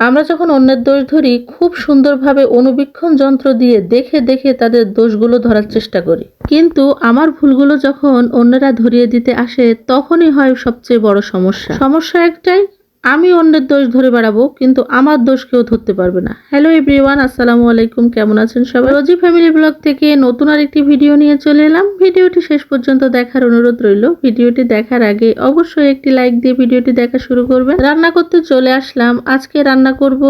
আমরা যখন অন্যের দোষ ধরি খুব সুন্দরভাবে অনুবীক্ষণ যন্ত্র দিয়ে দেখে দেখে তাদের দোষগুলো ধরার চেষ্টা করি, কিন্তু আমার ভুলগুলো যখন অন্যরা ধরিয়ে দিতে আসে তখনই হয় সবচেয়ে বড় সমস্যা একটাই, আমি অন্যের দোষ ধরে বেড়াবো কিন্তু আমার দোষ কেউ ধরতে পারবে না। হ্যালো এভরিওয়ান, আসসালামু আলাইকুম, কেমন আছেন সবাই? রোজি ফ্যামিলি ব্লগ থেকে নতুন আরেকটি ভিডিও নিয়ে চলে এলাম। ভিডিওটি শেষ পর্যন্ত দেখার অনুরোধ রইল। ভিডিওটি দেখার আগে অবশ্যই একটি লাইক দিয়ে ভিডিওটি দেখা শুরু করবেন। রান্না করতে চলে আসলাম। আজকে রান্না করব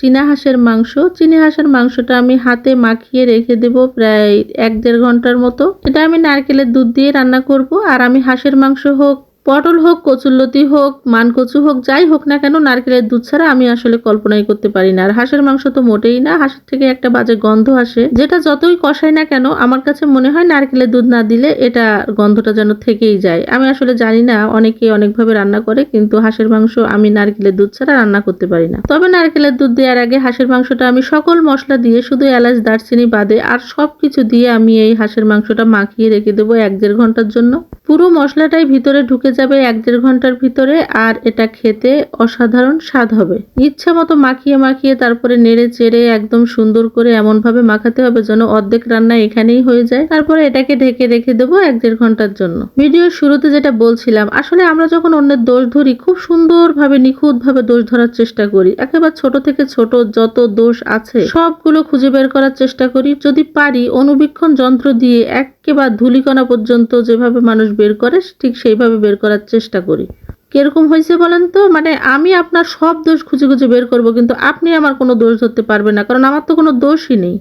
চীনা হাঁসের মাংস। চীনা হাঁসের মাংসটা আমি হাতে মাখিয়ে রেখে দেব প্রায় 1-1.5 ঘন্টার মতো। এটা আমি নারকেলের দুধ দিয়ে রান্না করব। আর আমি হাঁসের মাংস হোক, পটল হোক, কচুরলতি হোক, মানকচু হোক, যাই হোক না কেন নারকেলের দুধ ছাড়া আমি আসলে কল্পনাই করতে পারি না। আর হাঁসের মাংস তো মোটেই না, হাঁসের থেকে একটা বাজে গন্ধ আসে, যেটা যতই কষাই না কেন আমার কাছে মনে হয় নারকেলের দুধ না দিলে এটা গন্ধটা যেন থেকেই যায়। আমি আসলে জানি না, অনেকে অনেকভাবে রান্না করে, কিন্তু হাঁসের মাংস আমি নারকেলের দুধ ছাড়া রান্না করতে পারি না। তবে নারকেলের দুধ দেওয়ার আগে হাঁসের মাংসটা আমি সকল মশলা দিয়ে, শুধু এলাচ দারচিনি বাদে আর সবকিছু দিয়ে আমি এই হাঁসের মাংসটা মাখিয়ে রেখে দেবো 1-1.5 ঘন্টার জন্য। পুরো মশলাটাই ভিতরে ঢুকে যাবে 1-1.5 ঘন্টার ভিতরে, আর এটা খেতে অসাধারণ স্বাদ হবে। ইচ্ছা মতো মাখিয়ে মাখিয়ে তারপরে নেড়ে চেড়ে একদম সুন্দর করে এমন ভাবে মাখাতে হবে যেন অর্ধেক রান্না এখানেই হয়ে যায়। তারপরে এটাকে ঢেকে রেখে দেবো 1-1.5 ঘন্টার জন্য। ভিডিওর শুরুতে যেটা বলছিলাম, আসলে আমরা যখন অন্যের দোষ ধরি খুব সুন্দরভাবে নিখুঁতভাবে দোষ ধরার চেষ্টা করি। একেবারে ছোট থেকে ছোট যত দোষ আছে সবগুলো খুঁজে বের করার চেষ্টা করি। যদি পারি অনুবীক্ষণ যন্ত্র দিয়ে একেবারে ধূলিকণা পর্যন্ত যেভাবে মানুষ বের করে ঠিক সেইভাবে বের করার চেষ্টা করি। কিরকম হয়েছে বলেন তো? মানে আমি আপনার সব দোষ খুঁজে খুঁজে বের করব, কিন্তু আপনি আমার কোনো দোষ ধরতে পারবেন না, কারণ আমার তো কোনো দোষই নেই।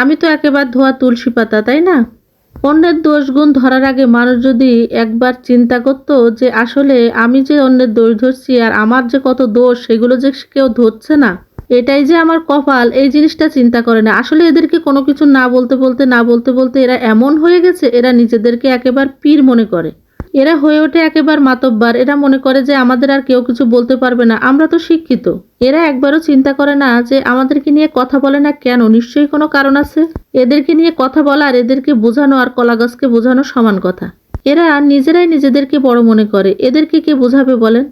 আমি তো একেবারে ধোয়া তুলসী পাতা, তাই না? অন্যের দোষ গুণ ধরার আগে মানুষ যদি একবার চিন্তা করতো যে আসলে আমি যে অন্যের দোষ ধরছি আর আমার যে কত দোষ সেগুলো যে কেউ ধরছে না, এটাই যে আমার কপাল, এই জিনিসটা চিন্তা করে না। আসলে এদেরকে কোনো কিছু না বলতে বলতে এরা এমন হয়ে গেছে, এরা নিজেদেরকে একেবারে পীর মনে করে। এরা হয়ে ওঠে একেবারে মাতব্বার। এরা মনে করে যে আমাদের আর কেউ কিছু বলতে পারবে না, আমরা তো শিক্ষিত। এরা একবারও চিন্তা করে না যে আমাদেরকে নিয়ে কথা বলে না কেন, নিশ্চয়ই কোনো কারণ আছে। এদেরকে নিয়ে কথা বলা আর এদেরকে বোঝানো আর কলা গাছকে বোঝানো সমান কথা। এরা নিজেরাই নিজেদেরকে বড় মনে করে, এদেরকে কে বোঝাবে বলেন?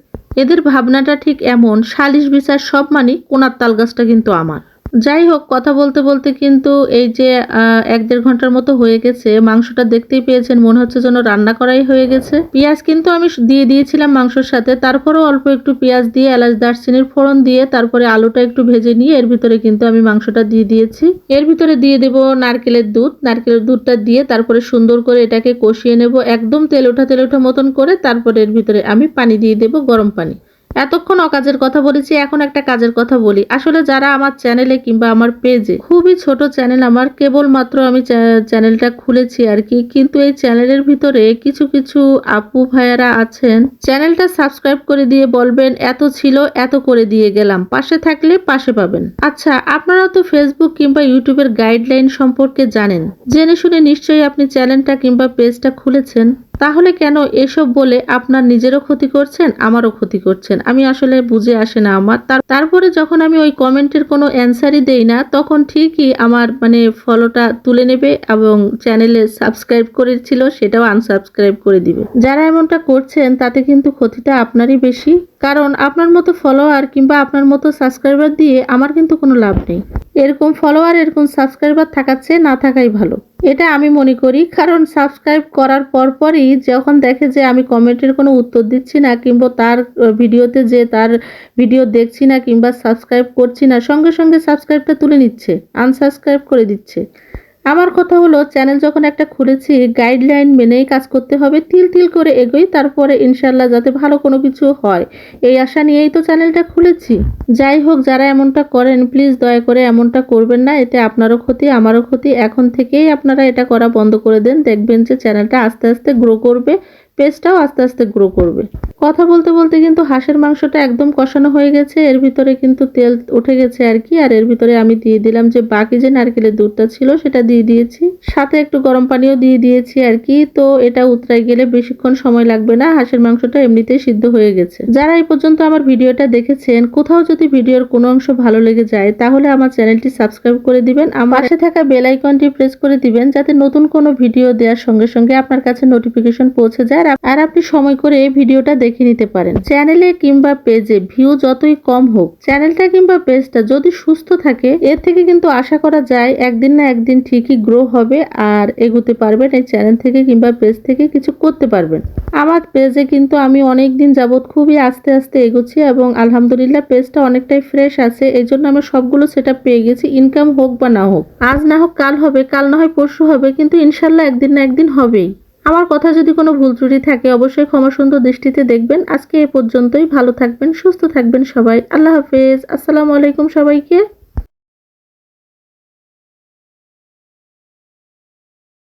এদের ভাবনাটা ঠিক এমন, সালিশ বিচার সব মানি, কোনার তাল গাছটা কিন্তু আমার। যাই হোক, কথা বলতে বলতে কিন্তু এই যে 1-1.5 ঘন্টার মতো হয়ে গেছে। মাংসটা দেখতেই পেয়েছেন, মনে হচ্ছে যেন রান্না করাই হয়ে গেছে। পেঁয়াজ কিন্তু আমি দিয়ে দিয়েছিলাম মাংসের সাথে, তারপরেও অল্প একটু পেঁয়াজ দিয়ে এলাচ দারচিনির ফোড়ন দিয়ে তারপরে আলুটা একটু ভেজে নিয়ে এর ভিতরে কিন্তু আমি মাংসটা দিয়ে দিয়েছি। এর ভিতরে দিয়ে দেব নারকেলের দুধ। নারকেলের দুধটা দিয়ে তারপরে সুন্দর করে এটাকে কষিয়ে নেব একদম তেল ওঠা মতন করে। তারপরে এর ভিতরে আমি পানি দিয়ে দেব, গরম পানি। এতক্ষণ অকাজের কথা বলেছি, এখন একটা কাজের কথা বলি। আসলে যারা আমার চ্যানেলে কিংবা আমার পেজে, খুবই ছোট চ্যানেল আমার, কেবলমাত্র আমি চ্যানেলটা খুলেছি আর কি, কিন্তু এই চ্যানেলের ভিতরে কিছু কিছু আপু ভাইয়ারা আছেন, চ্যানেলটা সাবস্ক্রাইব করে দিয়ে বলবেন এত ছিল এত করে দিয়ে গেলাম, পাশে থাকলে পাশে পাবেন। আচ্ছা, আপনারা তো ফেসবুক কিংবা ইউটিউবের গাইডলাইন সম্পর্কে জানেন, জেনে শুনে নিশ্চয়ই আপনি চ্যানেলটা কিংবা পেজটা খুলেছেন। তাহলে কেন এসব বলে আপনার নিজেরও ক্ষতি করছেন, আমারও ক্ষতি করছেন? আমি আসলে বুঝে আসে না আমার। তারপরে যখন আমি ওই কমেন্টের কোনো অ্যান্সারই দেই না, তখন ঠিকই আমার ফলোটা তুলে নেবে এবং চ্যানেলে সাবস্ক্রাইব করেছিল সেটাও আনসাবস্ক্রাইব করে দিবে। যারা এমনটা করছেন তাতে কিন্তু ক্ষতিটা আপনারই বেশি, কারণ আপনার মতো ফলোয়ার কিংবা আপনার মতো সাবস্ক্রাইবার দিয়ে আমার কিন্তু কোনো লাভ নেই। এরকম ফলোয়ার এরকম সাবস্ক্রাইবার থাকার চেয়ে না থাকাই ভালো, এটা আমি মনে করি। কারণ সাবস্ক্রাইব করার পরই যখন দেখে যে আমি কমেন্টের কোনো উত্তর দিচ্ছি না কিংবা তার ভিডিওতে যে তার ভিডিও দেখছি না কিংবা সাবস্ক্রাইব করছি না, সঙ্গে সঙ্গে সাবস্ক্রাইবটা তুলে নিচ্ছে, আনসাবস্ক্রাইব করে দিচ্ছে। আমার কথা হলো, চ্যানেল যখন একটা খুলেছি গাইডলাইন মেনেই কাজ করতে হবে, তিল তিল করে এগোই, তারপরে ইনশাল্লাহ যাতে ভালো কোনো কিছু হয় এই আশা নিয়েই তো চ্যানেলটা খুলেছি। যাই হোক, যারা এমনটা করেন প্লিজ দয়া করে এমনটা করবেন না, এতে আপনারও ক্ষতি আমারও ক্ষতি। এখন থেকেই আপনারা এটা করা বন্ধ করে দেন, দেখবেন যে চ্যানেলটা আস্তে আস্তে গ্রো করবে, পেজটাও আস্তে আস্তে গ্রো করবে। কথা বলতে বলতে কিন্তু হাঁসের মাংসটা একদম কষানো হয়ে গেছে, এর ভিতরে কিন্তু তেল উঠে গেছে আর কি। আর এর ভিতরে আমি দিয়ে দিলাম যে বাকি যে নারকেলের দুধটা ছিল সেটা দিয়ে দিয়েছি, সাথে একটু গরম পানিও দিয়ে দিয়েছি আর কি। তো এটা উতরাই গেলে বেশিক্ষণ সময় লাগবে না, হাঁসের মাংসটা এমনিতেই সিদ্ধ হয়ে গেছে। যারা এই পর্যন্ত আমার ভিডিওটা দেখেছেন, কোথাও যদি ভিডিওর কোনো অংশ ভালো লেগে যায় তাহলে আমার চ্যানেলটি সাবস্ক্রাইব করে দিবেন, আমার পাশে থাকা বেল আইকনটি প্রেস করে দিবেন, যাতে নতুন কোনো ভিডিও দেওয়ার সঙ্গে সঙ্গে আপনার কাছে নোটিফিকেশন পৌঁছে যায় আর আর আপনি সময় করে ভিডিওটা দেখে নিতে পারেন। চ্যানেলে কিংবা পেজে ভিউ যতই কম হোক, চ্যানেলটা কিংবা পেজটা যদি সুস্থ থাকে, এর থেকে কিন্তু আশা করা যায় একদিন না একদিন ঠিকই গ্রো হবে আর এগোতে পারবেন। এই চ্যানেল থেকে কিংবা পেজ থেকে কিছু করতে পারবেন। আমার পেজে কিন্তু আমি অনেক দিন যাবত খুবই আস্তে আস্তে এগোচ্ছি এবং আলহামদুলিল্লাহ পেজটা অনেকটাই ফ্রেশ আছে। এই জন্য আমি সবগুলো সেটআপ পেয়ে গেছি। ইনকাম হোক বা না হোক, আজ না হোক কাল হবে, কাল না হয় পরশু হবে, কিন্তু ইনশাল্লাহ একদিন না একদিন হবেই। আমার কথা যদি কোনো ভুল ত্রুটি থাকে অবশ্যই ক্ষমা সুন্দর দৃষ্টিতে দেখবেন। আজকে এ পর্যন্তই। ভালো থাকবেন, সুস্থ থাকবেন সবাই। আল্লাহ হাফেজ। আসসালামু আলাইকুম সবাইকে।